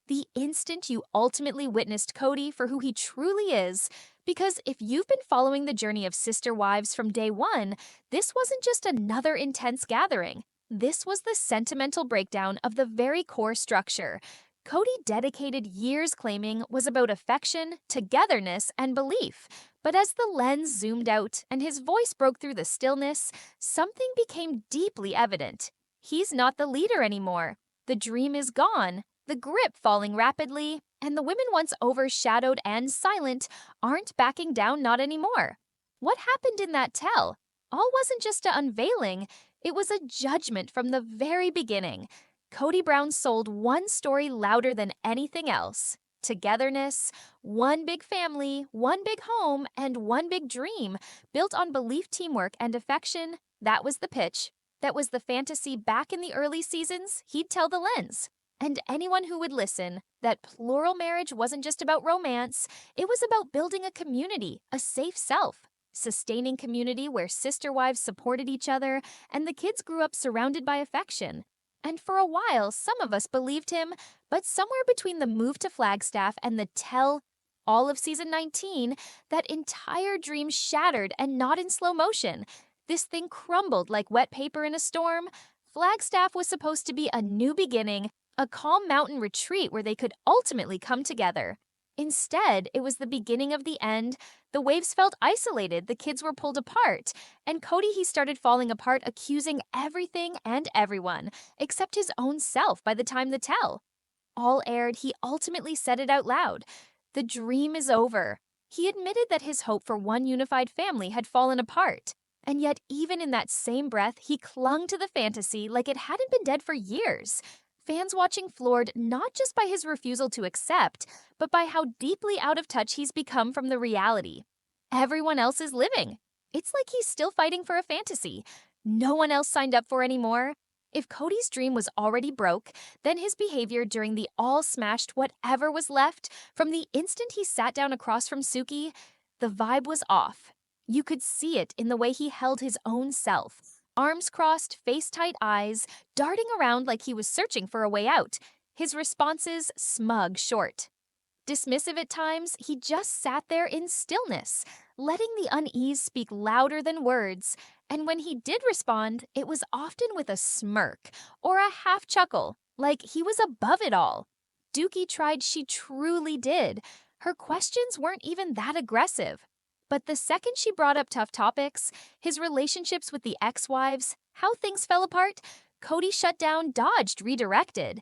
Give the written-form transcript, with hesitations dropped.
The instant you ultimately witnessed Cody for who he truly is. Because if you've been following the journey of sister wives from day one, this wasn't just another intense gathering. This was the sentimental breakdown of the very core structure. Cody dedicated years claiming was about affection, togetherness, and belief. But as the lens zoomed out and his voice broke through the stillness, something became deeply evident. He's not the leader anymore. The dream is gone, the grip falling rapidly, and the women once overshadowed and silent aren't backing down, not anymore. What happened in that tell? All wasn't just an unveiling, it was a judgment from the very beginning. Cody Brown sold one story louder than anything else. Togetherness, one big family, one big home, and one big dream, built on belief, teamwork, and affection. That was the pitch. That was the fantasy back in the early seasons. He'd tell the lens. And anyone who would listen, that plural marriage wasn't just about romance, it was about building a community, a safe self, sustaining community where sister wives supported each other and the kids grew up surrounded by affection. And for a while, some of us believed him, but somewhere between the move to Flagstaff and the tell all of season 19, that entire dream shattered, and not in slow motion. This thing crumbled like wet paper in a storm. Flagstaff was supposed to be a new beginning, a calm mountain retreat where they could ultimately come together. Instead, it was the beginning of the end. The waves felt isolated, the kids were pulled apart, and Cody, he started falling apart, accusing everything and everyone, except his own self by the time the tell all aired. He ultimately said it out loud. The dream is over. He admitted that his hope for one unified family had fallen apart. And yet, even in that same breath, he clung to the fantasy like it hadn't been dead for years. Fans watching floored not just by his refusal to accept, but by how deeply out of touch he's become from the reality. Everyone else is living. It's like he's still fighting for a fantasy no one else signed up for anymore. If Cody's dream was already broke, then his behavior during the all smashed whatever was left, from the instant he sat down across from Suki, the vibe was off. You could see it in the way he held his own self. Arms crossed, face-tight eyes, darting around like he was searching for a way out. His responses smug short. Dismissive at times, he just sat there in stillness, letting the unease speak louder than words. And when he did respond, it was often with a smirk or a half chuckle, like he was above it all. Dookie tried, she truly did. Her questions weren't even that aggressive. But the second she brought up tough topics, his relationships with the ex-wives, how things fell apart, Cody shut down, dodged, redirected.